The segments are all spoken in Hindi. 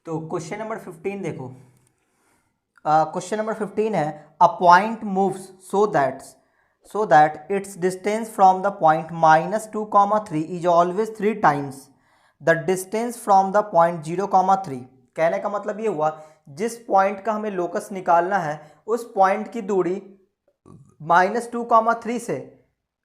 तो क्वेश्चन नंबर 15 देखो। क्वेश्चन नंबर 15 है a point moves so that it's distance from the point -2, 3 is always 3 times the distance from the point 0, 3। कहने का मतलब ये हुआ जिस पॉइंट का हमें लोकस निकालना है उस पॉइंट की दूरी -2, 3 से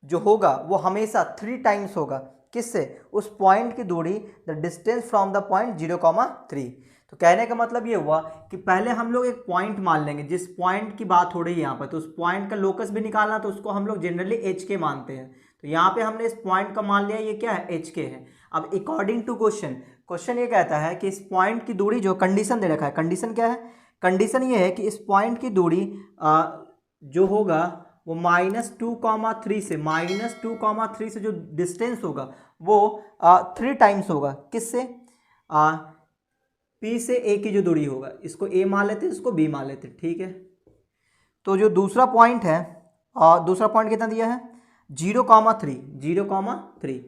जो होगा वो हमेशा 3 टाइम्स होगा। किससे? उस पॉइंट की दूरी the distance from the point 0, 3। तो कहने का मतलब ये हुआ कि पहले हम लोग एक पॉइंट मान लेंगे जिस पॉइंट की बात हो रही है यहाँ पर, तो उस पॉइंट का लोकस भी निकालना तो उसको हम लोग जनरली एच के मानते हैं। तो यहाँ पे हमने इस पॉइंट का मान लिया ये क्या है, एच के है। अब अकॉर्डिंग टू क्वेश्चन ये कहता है कि इस पॉइंट की दूरी, जो कंडीशन दे रखा है, कंडीशन क्या है? कंडीशन ये है कि इस पॉइंट की दूरी जो होगा वो -2, 3 से -2, 3 से जो डिस्टेंस होगा वो 3 टाइम्स होगा। किससे? पी से ए की जो दूरी होगा, इसको ए मान लेते हैं, इसको बी मान लेते हैं, ठीक है। तो जो दूसरा पॉइंट है, दूसरा पॉइंट कितना दिया है? 0, 3।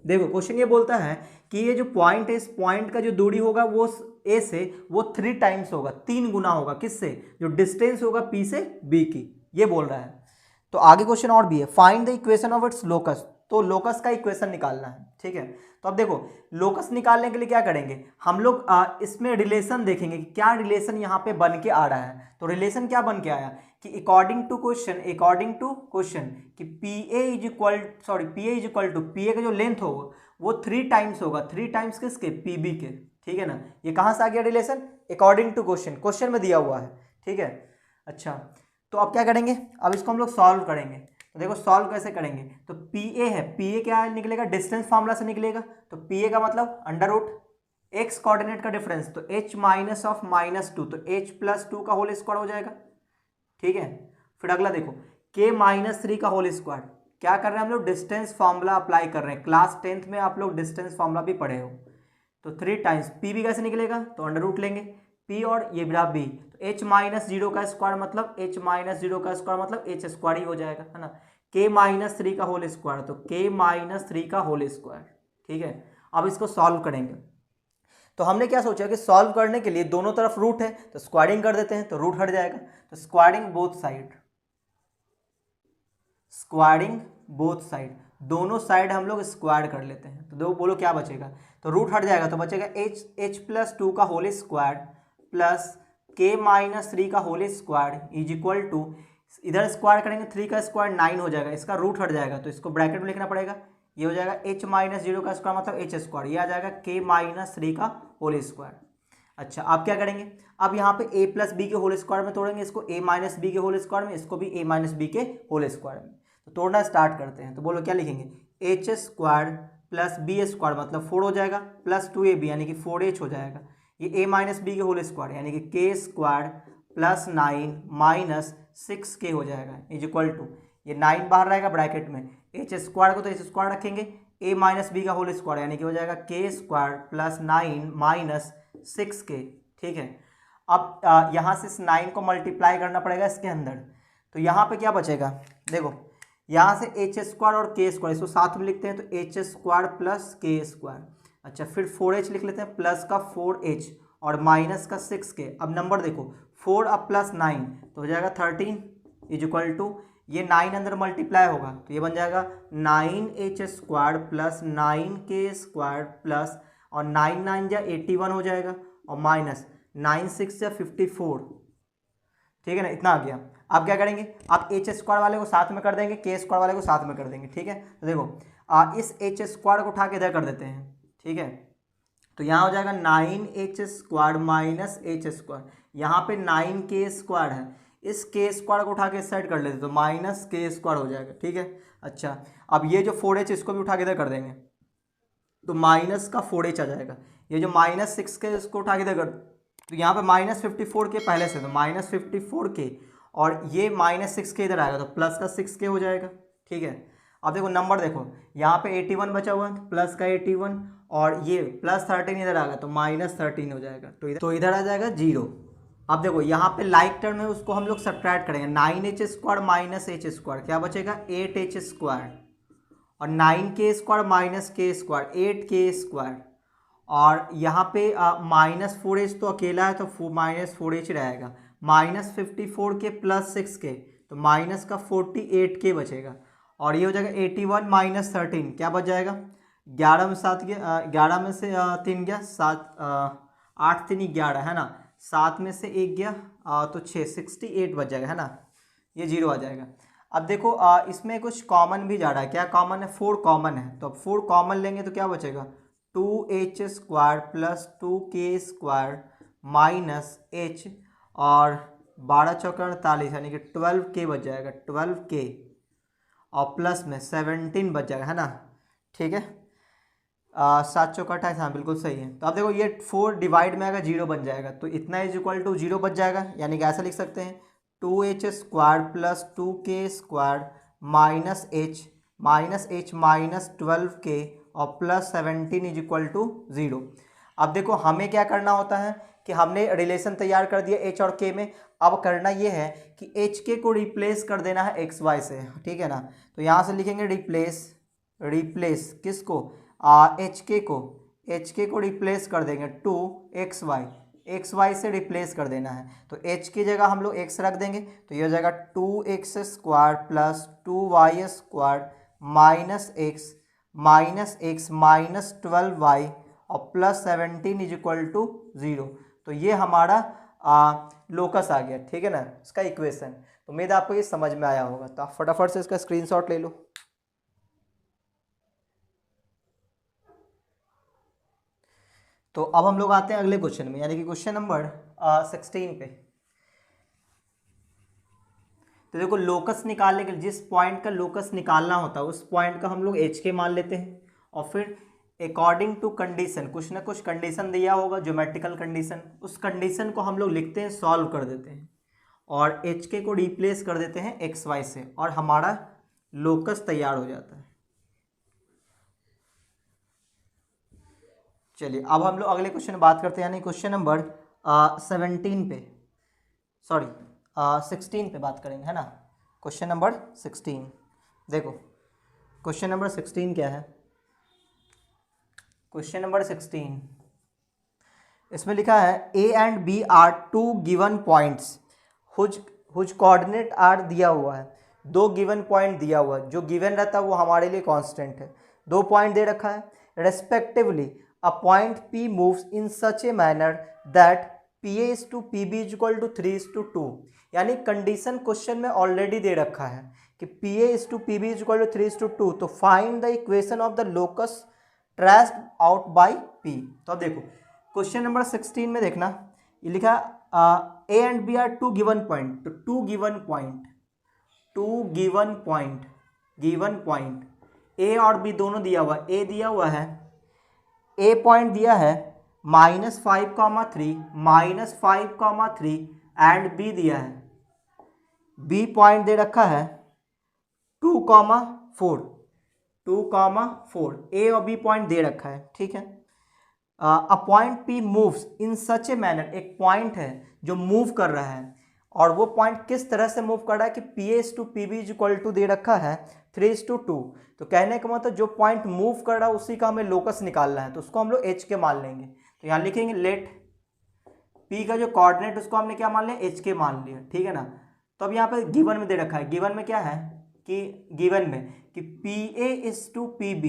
देखो क्वेश्चन ये बोलता है कि ये जो पॉइंट है इस पॉइंट का जो दूरी होगा वो ए से वो 3 टाइम्स होगा, 3 गुना होगा। किससे? जो डिस्टेंस होगा पी से बी की, ये बोल रहा है। तो आगे क्वेश्चन और भी है, find the equation of its locus. तो लोकस का इक्वेशन निकालना है, ठीक है। तो अब देखो लोकस निकालने के लिए क्या करेंगे हम लोग, इसमें रिलेशन देखेंगे कि क्या रिलेशन यहाँ पे बन के आ रहा है। तो रिलेशन क्या बन के आया कि अकॉर्डिंग टू क्वेश्चन कि P A is equal to P A का जो लेंथ होगा वो 3 टाइम्स होगा। 3 टाइम्स किसके? पी बी के, ठीक है ना। ये कहाँ से आ गया रिलेशन? अकॉर्डिंग टू क्वेश्चन में दिया हुआ है, ठीक है। अच्छा, तो अब क्या करेंगे, अब इसको हम लोग सॉल्व करेंगे। तो देखो सॉल्व कैसे करेंगे, तो पी ए है, पी ए क्या निकलेगा? डिस्टेंस फार्मूला से निकलेगा। तो पी ए का मतलब अंडर रूट एक्स कोऑर्डिनेट का डिफरेंस, तो h माइनस ऑफ -2, तो h प्लस 2 का होल स्क्वायर हो जाएगा, ठीक है। फिर अगला देखो k -3 का होल स्क्वायर। क्या कर रहे हैं हम लोग? डिस्टेंस फार्मूला अप्लाई कर रहे हैं। क्लास 10th में आप लोग डिस्टेंस फार्मूला भी पढ़े हो। तो 3 टाइम्स पी भी कैसे निकलेगा? तो अंडर रूट लेंगे p और ये बड़ा b, तो h -0 का स्क्वायर मतलब h स्क्वायर ही हो जाएगा, है ना। k -3 का होल स्क्वायर, तो k -3 का होल स्क्वायर, ठीक है। अब इसको सॉल्व करेंगे। तो हमने क्या सोचा कि सॉल्व करने के लिए दोनों तरफ रूट है तो स्क्वायरिंग कर देते हैं, तो रूट हट जाएगा। तो स्क्वायरिंग बोथ साइड, दोनों साइड हम लोग स्क्वायर कर लेते हैं। तो दो बोलो क्या बचेगा? तो रूट हट जाएगा तो बचेगा h प्लस 2 का होल स्क्वायर प्लस k -3 का whole square is equal to, इधर स्क्वायर करेंगे 3 का स्क्वायर 9 हो जाएगा, इसका रूट हट जाएगा तो इसको ब्रैकेट में लिखना पड़ेगा। ये हो जाएगा h -0 का स्क्वायर मतलब h स्क्वायर, ये आ जाएगा k -3 का होल स्क्वायर। अच्छा, आप क्या करेंगे? अब यहाँ पे a प्लस बी के होल स्क्वायर में तोड़ेंगे इसको, a माइनस बी के होल स्क्वायर में, इसको भी a माइनस बी के होल स्क्वायर में। तो तोड़ना स्टार्ट करते हैं। तो बोलो क्या लिखेंगे? h square plus B square मतलब 4 हो जाएगा, प्लस 2ab यानी कि 4h हो जाएगा। ये a माइनस बी के होल स्क्वायर यानी कि k square plus 9 minus 6k हो जाएगा इज इक्वल टू, ये 9 बाहर रहेगा ब्रैकेट में, h स्क्वायर को तो h स्क्वायर रखेंगे, a माइनस बी का होल स्क्वायर यानी कि हो जाएगा k square plus 9 minus 6k, ठीक है। अब यहाँ से इस 9 को मल्टीप्लाई करना पड़ेगा इसके अंदर। तो यहाँ पे क्या बचेगा? देखो यहाँ से h स्क्वायर और k स्क्वायर इसको साथ में लिखते हैं, तो h square plus k square. अच्छा, फिर 4h लिख लेते हैं, प्लस का 4h और माइनस का 6k। अब नंबर देखो 4 अब प्लस 9 तो हो जाएगा 13 इज इक्वल टू, ये 9 अंदर मल्टीप्लाई होगा तो ये बन जाएगा 9h square plus 9k square plus, और 9 9 या 81 हो जाएगा, और माइनस 9 6 या 54, ठीक है ना। इतना आ गया। आप क्या करेंगे? आप h स्क्वायर वाले को साथ में कर देंगे, k स्क्वायर वाले को साथ में कर देंगे, ठीक है। तो देखो इस h स्क्वायर को उठा के इधर कर देते हैं, ठीक है। तो यहाँ हो जाएगा 9h square minus h square, यहाँ पे 9k स्क्वायर है, इस k स्क्वायर को उठा के इस साइड कर लेते तो माइनस k स्क्वायर हो जाएगा, ठीक है। अच्छा, अब ये जो 4h इसको भी उठा के इधर कर देंगे तो माइनस का 4h आ जाएगा। ये जो माइनस 6k इसको उठा के इधर कर, तो यहाँ पे -54k पहले से, तो -54k और ये -6k इधर आएगा तो प्लस का 6k हो जाएगा, ठीक है। अब देखो नंबर देखो, यहाँ पे 81 बचा हुआ है तो प्लस का 81, और ये प्लस 13 इधर आ गया तो -13 हो जाएगा, तो इधर आ जाएगा 0। अब देखो यहाँ पे लाइक टर्म है उसको हम लोग सब्ट्रैक्ट करेंगे, 9h square minus h square क्या बचेगा? 8h स्क्वायर, और 9k square minus k square 8k square, और यहाँ पे -4h तो अकेला है तो -4h रहेगा, -54 के +6 के तो माइनस का 48 के बचेगा। और ये हो जाएगा 81 - 13 क्या बच जाएगा, 11 में 7 गया, 11 में से 3 गया 7, 8 3 11 है ना, 7 में से 1 गया तो 6, 68 बच जाएगा है ना, ये 0 आ जाएगा। अब देखो इसमें कुछ कॉमन भी जा रहा है, क्या कॉमन है, 4 कॉमन है, तो अब 4 कॉमन लेंगे तो क्या बचेगा, 2h² + 2k² -h और 12 चौका 48 यानी कि 12k बच जाएगा, 12k और प्लस में 17 बच जाएगा है ना, ठीक है। 7 चौका 28, हाँ बिल्कुल सही है। तो अब देखो ये 4 डिवाइड में आएगा 0 बन जाएगा, तो इतना = 0 बच जाएगा, यानी कि ऐसा लिख सकते हैं 2h² + 2k² -h -12k और +17 = 0। अब देखो हमें क्या करना होता है कि हमने रिलेशन तैयार कर दिया h और k में, अब करना ये है कि एच के को रिप्लेस कर देना है एक्स वाई से, ठीक है ना। तो यहाँ से लिखेंगे रिप्लेस किसको, एच के को रिप्लेस कर देंगे 2xy, एक्स वाई से रिप्लेस कर देना है, तो h की जगह हम लोग x रख देंगे, तो ये हो जाएगा 2x² + 2y² -x -12y और +17 = 0। तो ये हमारा लोकस आ गया, ठीक है ना, इसका इक्वेशन। तो उम्मीद है आपको ये समझ में आया होगा, तो आप फटाफट से इसका स्क्रीनशॉट ले लो। तो अब हम लोग आते हैं अगले क्वेश्चन में, यानी कि क्वेश्चन नंबर 16 पे। तो देखो लोकस निकालने के लिए जिस पॉइंट का लोकस निकालना होता है उस पॉइंट का हम लोग एच के मान लेते हैं, और फिर अकॉर्डिंग टू कंडीशन कुछ ना कुछ कंडीशन दिया होगा, ज्योमेट्रिकल कंडीशन, उस कंडीशन को हम लोग लिखते हैं, सॉल्व कर देते हैं और एच के को रिप्लेस कर देते हैं एक्स वाई से, और हमारा लोकस तैयार हो जाता है। चलिए अब हम लोग अगले क्वेश्चन में बात करते हैं, यानी क्वेश्चन नंबर 17 पे, सॉरी 16 पे बात करेंगे है ना। क्वेश्चन नंबर 16 देखो, क्वेश्चन नंबर 16 क्या है, क्वेश्चन नंबर 16 इसमें लिखा है A and B are 2 given points whose coordinate are दिया हुआ है, 2 गिवन पॉइंट दिया हुआ है, जो गिवन रहता है वो हमारे लिए कांस्टेंट है, 2 पॉइंट दे रखा है respectively, a point P moves in such a manner that PA is to PB = 3:2, यानी कंडीशन क्वेश्चन में ऑलरेडी दे रखा है कि PA is to PB = 3:2, तो find the equation of the locus traced out by P। तो अब देखो क्वेश्चन नंबर 16 में देखना, ये लिखा A and B are 2 given point, तो 2 गिवन पॉइंट A और B दोनों दिया हुआ, A दिया हुआ है, A पॉइंट दिया है -5,3 एंड B दिया है, B पॉइंट दे रखा है 2,4 A और B पॉइंट दे रखा है, ठीक है। A point P moves in such a manner, एक पॉइंट है जो मूव कर रहा है, और वो पॉइंट किस तरह से मूव कर रहा है कि PA is to PB = दे रखा है 3:2, तो कहने का मतलब जो पॉइंट मूव कर रहा है उसी का हमें लोकस निकालना है, तो उसको हम लोग H के मान लेंगे। तो यहाँ लिखेंगे लेट P का जो कोऑर्डिनेट उसको हमने क्या मान लिया, H के मान लिया, ठीक है ना। तो अब यहाँ पे गिवन में दे रखा है, गिवन में क्या है कि गिवन में कि PA is to PB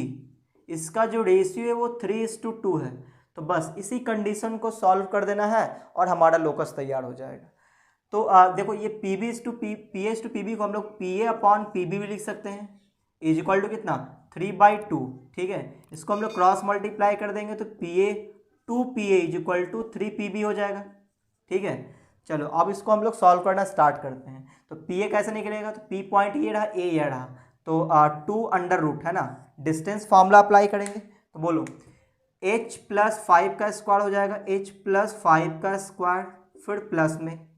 इसका जो रेशियो है वो 3:2 है, तो बस इसी कंडीशन को सॉल्व कर देना है और हमारा लोकस तैयार हो जाएगा। तो देखो ये PA is to PB को हम लोग PA/PB भी लिख सकते हैं, = कितना 3/2, ठीक है। इसको हम लोग क्रॉस मल्टीप्लाई कर देंगे तो PA = 3PB हो जाएगा, ठीक है। चलो अब इसको हम लोग सॉल्व करना स्टार्ट करते हैं। तो PA कैसे निकलेगा, तो P पॉइंट ये रहा, A ये रहा, तो 2 है ना, डिस्टेंस फार्मूला अप्लाई करेंगे, तो बोलो h + 5 का स्क्वायर हो जाएगा, h + 5 का स्क्वायर, फिर प्लस में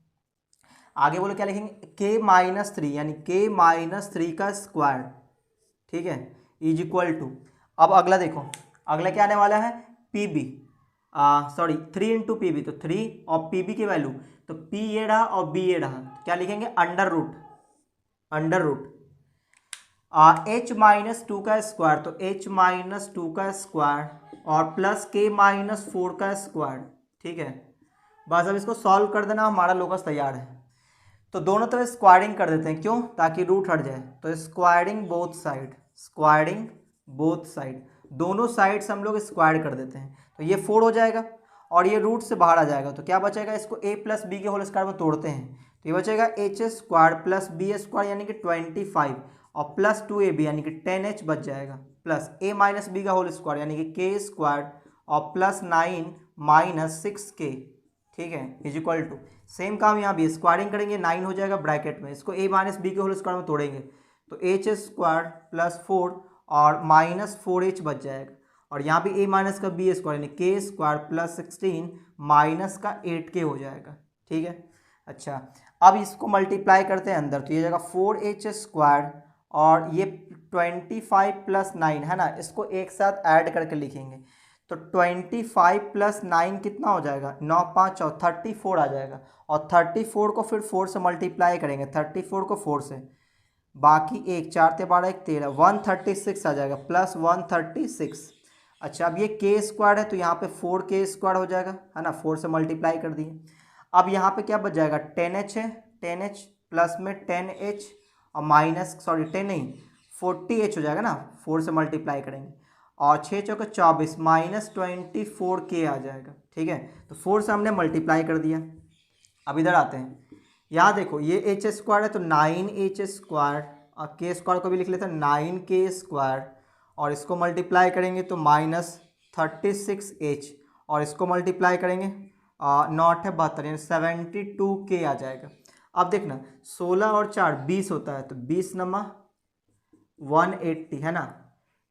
आगे बोलो क्या लिखेंगे, k-3 यानी k-3 का स्क्वायर, ठीक है, = अब अगला देखो, अगला क्या आने वाला है PB, सॉरी 3 × PB, तो 3 और PB की वैल्यू, तो P ये रहा और B ये रहा, तो क्या लिखेंगे under root. H minus two का स्क्वायर, तो एच माइनस टू का स्क्वायर और प्लस के माइनस फोर का स्क्वायर, ठीक है। बस अब इसको सॉल्व कर देना, हमारा लोकस तैयार है। तो दोनों तरफ स्क्वायरिंग कर देते हैं, क्यों? ताकि रूट हट जाए। तो squaring both side, squaring both side, दोनों साइड्स हम लोग स्क्वायर कर देते हैं। तो ये 4 हो जाएगा और ये रूट से बाहर आ जाएगा, तो क्या बचेगा? इसको a प्लस बी के होल स्क्वायर में तोड़ते हैं, तो ये बचेगा H square plus B square यानी कि 25 और प्लस 2ab यानी कि 10h बच जाएगा, प्लस a माइनस बी का होल स्क्वायर यानी कि के स्क्वायर और प्लस 9 माइनस 6k, ठीक है, इज इक्वल टू, सेम काम यहाँ भी स्क्वायरिंग करेंगे, 9 हो जाएगा ब्रैकेट में, इसको a माइनस बी के होल स्क्वायर में तोड़ेंगे तो एच स्क्वायर प्लस 4 और माइनस 4h बच जाएगा, और यहाँ भी a माइनस का बी स्क्वायर यानी के स्क्वायर प्लस 16 माइनस का 8k हो जाएगा, ठीक है। अच्छा, अब इसको मल्टीप्लाई करते हैं अंदर, तो ये जाएगा 4h स्क्वायर और ये 25 प्लस 9 है ना, इसको एक साथ ऐड करके लिखेंगे, तो 25 प्लस 9 कितना हो जाएगा? 9 5 और 34 आ जाएगा, और 34 को फिर 4 से मल्टीप्लाई करेंगे, 34 को 4 से, बाकी एक 4 ते 12 1 13, 136 आ जाएगा, प्लस 136। अच्छा, अब ये के स्क्वायर है तो यहाँ पे 4k स्क्वायर हो जाएगा, है ना, 4 से मल्टीप्लाई कर दिए। अब यहाँ पे क्या बच जाएगा? 10h है, 10h प्लस में 10h और माइनस, सॉरी 10 नहीं 40h हो जाएगा ना, 4 से मल्टीप्लाई करेंगे, और 6 चौके 24 माइनस 24k आ जाएगा, ठीक है। तो 4 से हमने मल्टीप्लाई कर दिया। अब इधर आते हैं, यहाँ देखो ये एच स्क्वायर है तो 9h स्क्वायर, और के स्क्वायर को भी लिख लेते हैं 9k स्क्वायर, और इसको मल्टीप्लाई करेंगे तो माइनस 36h, और इसको मल्टीप्लाई करेंगे 9 8 72 यानी 72k आ जाएगा। अब देखना 16 और 4 20 होता है, तो 20 नमा 180 है ना,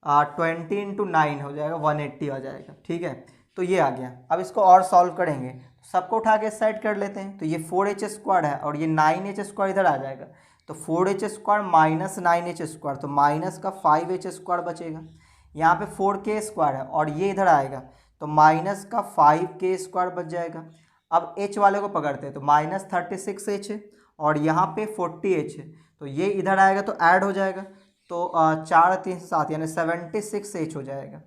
20 इंटू 9 हो जाएगा, 180 आ जाएगा, ठीक है। तो ये आ गया। अब इसको और सॉल्व करेंगे, सबको उठा के इस साइड कर लेते हैं, तो ये 4h स्क्वायर है और ये 9h स्क्वायर इधर आ जाएगा, तो 4h square minus 9h square, तो माइनस का 5h स्क्वायर बचेगा। यहाँ पे 4k स्क्वायर है और ये इधर आएगा, तो माइनस का 5k स्क्वायर बच जाएगा। अब h वाले को पकड़ते हैं, तो माइनस 36h है और यहाँ पे 40h है, तो ये इधर आएगा तो ऐड हो जाएगा, तो 4 3 7 यानी 76h हो जाएगा।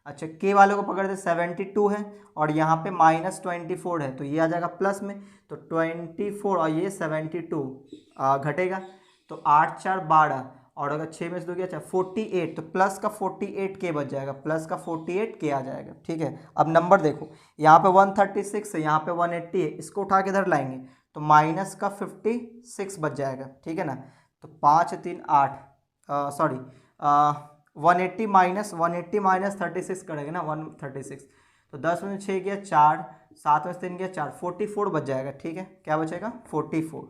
अच्छा, के वाले को पकड़ते 72 है और यहाँ पे माइनस 24 है, तो ये आ जाएगा प्लस में, तो 24 और ये 72 घटेगा, तो 8 4 12 और अगर 6 में से 2 गया, अच्छा 48, तो प्लस का 48k बच जाएगा, प्लस का 48k आ जाएगा, ठीक है। अब नंबर देखो, यहाँ पे 136 है, यहाँ पे 180 है, इसको उठा के इधर लाएंगे तो माइनस का 56 बच जाएगा, ठीक है ना। तो 5 3 8 सॉरी 180 माइनस 36 करेंगे ना, 136, तो 10 में 6 गया 4, 7 में 3 गया 4, 44 बच जाएगा, ठीक है। क्या बचेगा? 44,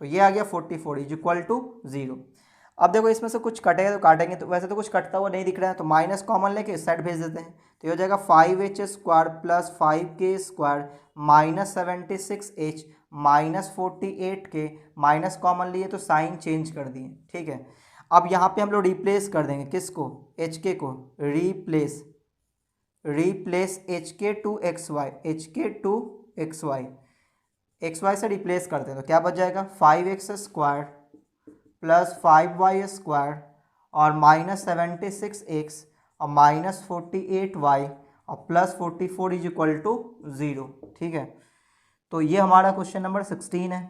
तो ये आ गया 44 इज इक्वल टू 0। अब देखो इसमें से कुछ कटेगा तो काटेंगे, तो वैसे तो कुछ कटता हुआ नहीं दिख रहा है, तो माइनस कॉमन लेके इस साइड भेज देते हैं, तो ये हो जाएगा 5h square plus 5k square minus 76h minus 48k, minus common लिए तो साइन चेंज कर दिए, ठीक है। अब यहाँ पे हम लोग रिप्लेस कर देंगे किसको? HK को, replace HK to XY, HK to XY से रिप्लेस करते हैं, तो क्या बच जाएगा? 5x square plus 5y square और माइनस 76x और माइनस 48y और प्लस 44 इज इक्वल टू 0, ठीक है। तो ये हमारा क्वेश्चन नंबर 16 है।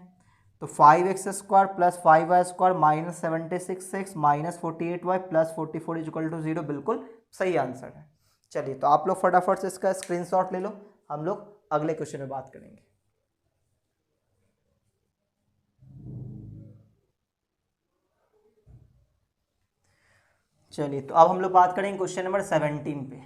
तो 5x square plus 5y square minus 76x minus 48y plus 44 is equal to 0 बिल्कुल सही आंसर है। चलिए, तो आप लोग फटाफट से इसका स्क्रीनशॉट ले लो, हम लोग अगले क्वेश्चन में बात करेंगे। चलिए, तो अब हम लोग बात करेंगे क्वेश्चन नंबर 17 पे।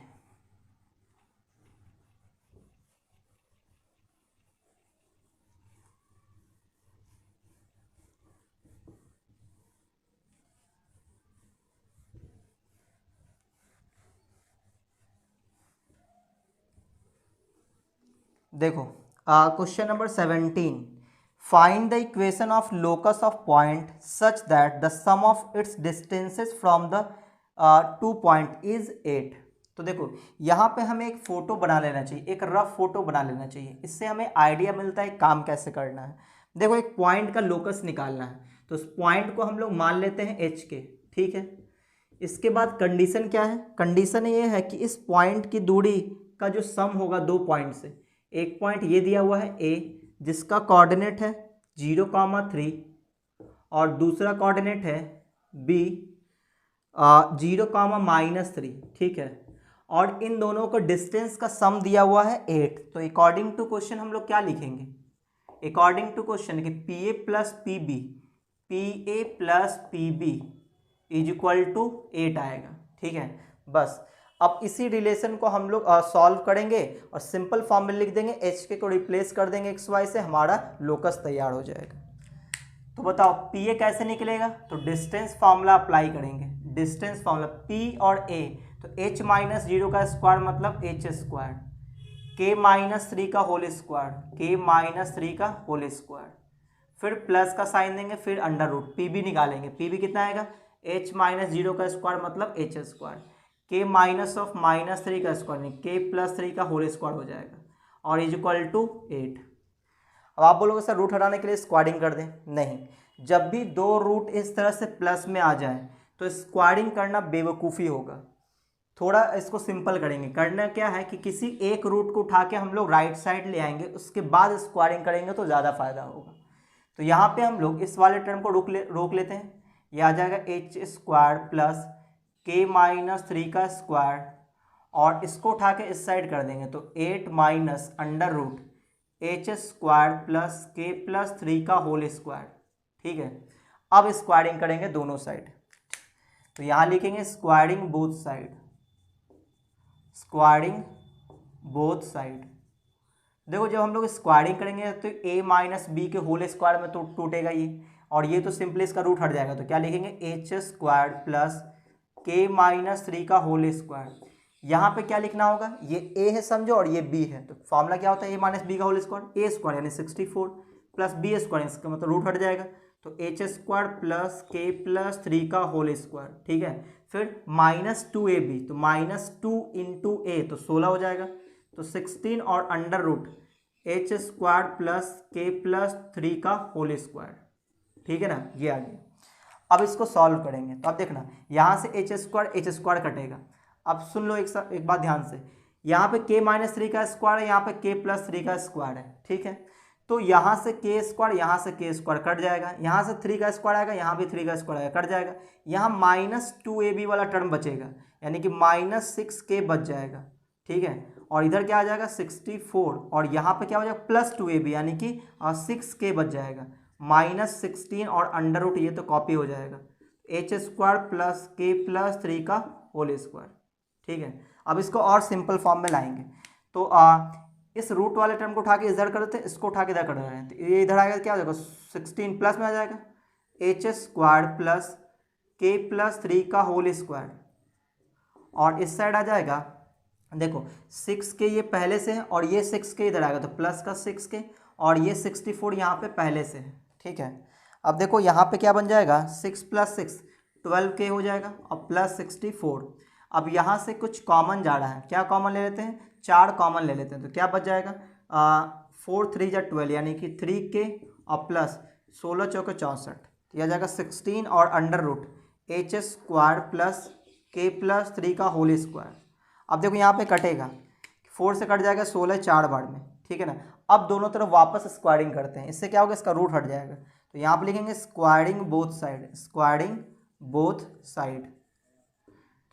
देखो question number 17, find the equation of locus of point such that the sum of its distances from the 2 point is 8। तो देखो यहाँ पे हमें एक फ़ोटो बना लेना चाहिए, एक रफ फोटो बना लेना चाहिए, इससे हमें आइडिया मिलता है काम कैसे करना है। देखो एक पॉइंट का लोकस निकालना है, तो उस पॉइंट को हम लोग मान लेते हैं एच के, ठीक है। इसके बाद कंडीशन क्या है, कंडीशन ये है कि इस पॉइंट की दूरी का जो सम होगा दो पॉइंट से, एक पॉइंट ये दिया हुआ है ए जिसका कोऑर्डिनेट है 0,3 और दूसरा कोऑर्डिनेट है बी 0,-3, ठीक है। और इन दोनों को डिस्टेंस का सम दिया हुआ है 8। तो अकॉर्डिंग टू क्वेश्चन हम लोग क्या लिखेंगे, अकॉर्डिंग टू क्वेश्चन कि P A plus P B is equal to 8 आएगा, ठीक है। बस अब इसी रिलेशन को हम लोग सॉल्व करेंगे और सिंपल फॉर्म में लिख देंगे, एच के को रिप्लेस कर देंगे एक्स वाई से, हमारा लोकस तैयार हो जाएगा। तो बताओ पी ए कैसे निकलेगा, तो डिस्टेंस फार्मूला अप्लाई करेंगे, डिस्टेंस फार्मूला पी और ए, तो h माइनस 0 का स्क्वायर मतलब h स्क्वायर, k माइनस 3 का होल स्क्वायर, k माइनस 3 का होल स्क्वायर, फिर प्लस का साइन देंगे, फिर अंडर रूट, पी बी निकालेंगे, पी बी कितना आएगा h माइनस 0 का स्क्वायर मतलब h square, k minus of minus 3 का स्क्वायर नहीं k प्लस 3 का होल स्क्वायर हो जाएगा और इज इक्वल टू 8। अब आप बोलोगे सर रूट हटाने के लिए स्क्वायरिंग कर दें, नहीं, जब भी दो रूट इस तरह से प्लस में आ जाए तो स्क्वायरिंग करना बेवकूफ़ी होगा। थोड़ा इसको सिंपल करेंगे, करना क्या है कि किसी एक रूट को उठा के हम लोग राइट साइड ले आएंगे, उसके बाद स्क्वायरिंग करेंगे तो ज़्यादा फायदा होगा। तो यहाँ पे हम लोग इस वाले टर्म को रोक लेते हैं, यह आ जाएगा H square plus K minus 3 का स्क्वायर, और इसको उठा के इस साइड कर देंगे तो 8 minus under root H square plus K plus 3 का होल स्क्वायर, ठीक है। अब स्क्वायरिंग करेंगे दोनों साइड, तो यहाँ लिखेंगे squaring both side, squaring both side. देखो जब हम लोग स्क्वायरिंग करेंगे तो a माइनस बी के होल स्क्वायर में तो टूटेगा ये, और ये तो सिंपली इसका रूट हट जाएगा, तो क्या लिखेंगे H square plus K minus 3 का होल स्क्वायर। यहाँ पे क्या लिखना होगा, ये a है समझो और ये b है, तो फॉर्मूला क्या होता है a माइनस बी का होल स्क्वायर, a स्क्वायर यानी 64 प्लस b स्क्वायर, इसका मतलब रूट हट जाएगा, तो H square plus K plus 3 का होल स्क्वायर, ठीक है। फिर माइनस 2ab, तो माइनस 2 इंटू ए तो 16 हो जाएगा, तो 16 और under root H square plus K plus 3 का होल स्क्वायर, ठीक है ना, ये आ गया। अब इसको सॉल्व करेंगे, तो अब देखना यहाँ से एच स्क्वायर कटेगा। अब सुन लो एक बात ध्यान से, यहाँ पे k माइनस 3 का स्क्वायर है, यहाँ पे k प्लस 3 का स्क्वायर है, ठीक है। तो यहाँ से k स्क्वायर, यहाँ से k स्क्वायर कट जाएगा, यहाँ से 3 का स्क्वायर आएगा, यहाँ भी 3 का स्क्वायर आएगा, कट जाएगा, यहाँ माइनस 2ab वाला टर्म बचेगा, यानी कि माइनस 6k बच जाएगा, ठीक है। और इधर क्या आ जाएगा 64, और यहाँ पे क्या हो जाएगा प्लस 2ab यानी कि 6k बच जाएगा, माइनस 16 और अंडर रूट ये तो कॉपी हो जाएगा, H square plus K plus 3 का होल स्क्वायर, ठीक है। अब इसको और सिंपल फॉर्म में लाएंगे, तो इस रूट वाले टर्म को उठा के इधर कर देते हैं, इसको उठा के इधर कर रहे हैं, तो ये इधर आएगा क्या हो जाएगा 16 प्लस में आ जाएगा H square plus K plus 3 का होल स्क्वायर, और इस साइड आ जाएगा देखो 6k ये पहले से है और ये 6k इधर आएगा, तो प्लस का 6k और ये 64 यहाँ पे पहले से है, ठीक है। अब देखो यहाँ पे क्या बन जाएगा 6 प्लस 6 12k हो जाएगा और प्लस 64। अब यहाँ से कुछ कॉमन जा रहा है, क्या कॉमन ले लेते हैं, 4 कॉमन ले लेते हैं, तो क्या बच जाएगा 4 3 जा 12 यानी कि 3k और प्लस 16 चौके 64, तो यह जाएगा 16 और under root H square plus K plus 3 का होल स्क्वायर। अब देखो यहाँ पे कटेगा 4 से कट जाएगा 16 4 बार में, ठीक है ना। अब दोनों तरफ वापस स्क्वायरिंग करते हैं, इससे क्या होगा इसका रूट हट जाएगा, तो यहाँ पे लिखेंगे squaring both side, squaring both side.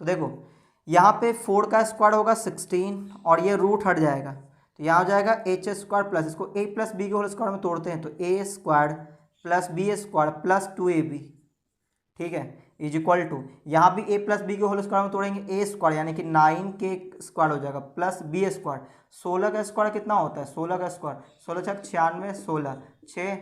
तो देखो यहाँ पे 4 का स्क्वायर होगा 16 और ये रूट हट जाएगा, तो यहाँ हो जाएगा एच स्क्वायर प्लस, इसको a प्लस बी के होल स्क्वायर में तोड़ते हैं तो a square plus B square plus 2ab, ठीक है, इज इक्वल टू यहाँ भी a प्लस बी के होल स्क्वायर में तोड़ेंगे a स्क्वायर यानी कि 9k स्क्वायर हो जाएगा प्लस b स्क्वायर, 16 का स्क्वायर कितना होता है 16 का स्क्वायर 16 छक 96, 16 6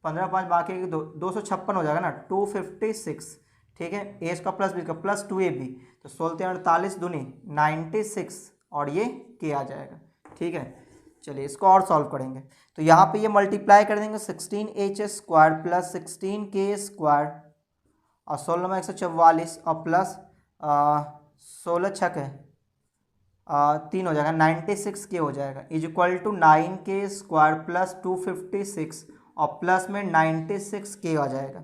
15 5 बाकी 256 हो जाएगा ना 256, ठीक है। a का प्लस b का प्लस 2ab, तो 16 48 दूनी 96 और ये k आ जाएगा, ठीक है। चलिए इसको और सॉल्व करेंगे, तो यहाँ पे ये मल्टीप्लाई कर देंगे 16h square plus 16k square और 16 में 144 और प्लस 16 छक है 3 हो जाएगा 96k हो जाएगा, is equal to 9k square plus 256 और प्लस में 96k आ जाएगा।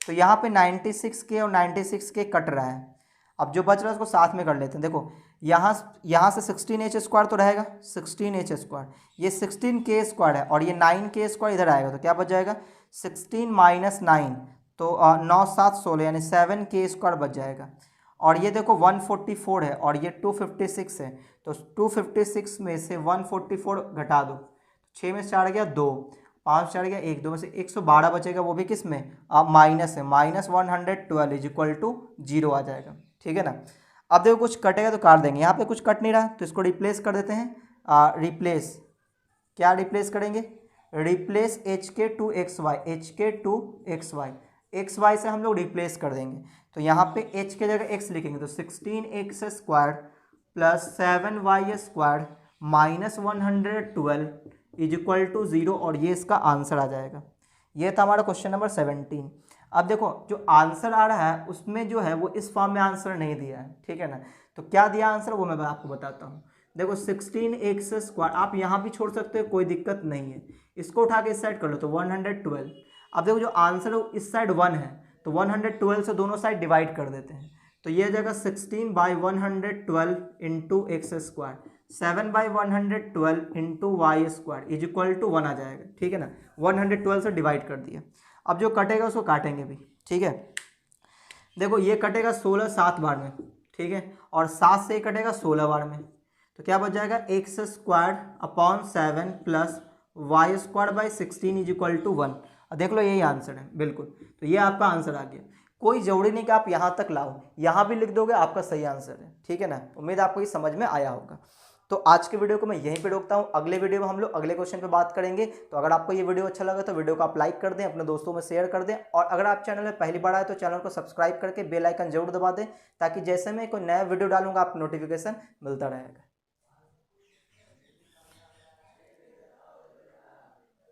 तो यहाँ पे 96k और 96k कट रहा है। अब जो बच रहा है उसको साथ में कर लेते हैं। देखो यहाँ से 16h² तो रहेगा, 16h², ये 16k² है और ये 9k² इधर आएगा, तो क्या बच जाएगा 16 माइनस 9, तो 9 7 16 यानी 7k² बच जाएगा। और ये देखो 144 है और ये 256 है, तो 256 में से 144 घटा दो, 6 में से 4 गया 2, 5 4 गया 1, 2 में से 112 बचेगा, वो भी किस में, अब माइनस है, -112 इज इक्वल टू 0 आ जाएगा। ठीक है ना। अब देखो कुछ कटेगा तो काट देंगे, यहाँ पे कुछ कट नहीं रहा तो इसको रिप्लेस कर देते हैं। रिप्लेस क्या रिप्लेस करेंगे, रिप्लेस HK2XY, HK2XY, XY से हम लोग रिप्लेस कर देंगे। तो यहाँ पे h के जगह x लिखेंगे, तो 16x² plus 7y² minus 112 is equal to 0, और ये इसका आंसर आ जाएगा। ये था हमारा क्वेश्चन नंबर 17। अब देखो जो आंसर आ रहा है उसमें जो है वो इस फॉर्म में आंसर नहीं दिया है, ठीक है ना। तो क्या दिया आंसर वो मैं आपको बताता हूँ। देखो 16x², आप यहाँ भी छोड़ सकते हो, कोई दिक्कत नहीं है, इसको उठा के इस साइड कर लो तो 112। अब देखो जो आंसर है इस साइड 1 है, तो 112 से दोनों साइड डिवाइड कर देते हैं, तो ये जगह 16/112 into x², 7/112 into y² is equal to 1 आ जाएगा। ठीक है ना, 112 से डिवाइड कर दिया। अब जो कटेगा उसको काटेंगे भी, ठीक है। देखो ये कटेगा 16 7 बार में, ठीक है, और 7 से कटेगा 16 बार में, तो क्या बच जाएगा x² / 7 plus y²/16 is equal to 1। देख लो यही आंसर है बिल्कुल, तो ये आपका आंसर आ गया। कोई जरूरी नहीं कि आप यहाँ तक लाओ, यहाँ भी लिख दोगे आपका सही आंसर है। ठीक है ना, उम्मीद आपको ये समझ में आया होगा। तो आज के वीडियो को मैं यहीं पे रोकता हूँ, अगले वीडियो में हम लोग अगले क्वेश्चन पे बात करेंगे। तो अगर आपको ये वीडियो अच्छा लगा तो वीडियो को आप लाइक कर दें, अपने दोस्तों में शेयर कर दें, और अगर आप चैनल में पहली बार आए तो चैनल को सब्सक्राइब करके बेल आइकन जरूर दबा दें, ताकि जैसे मैं कोई नया वीडियो डालूंगा आपको नोटिफिकेशन मिलता रहेगा।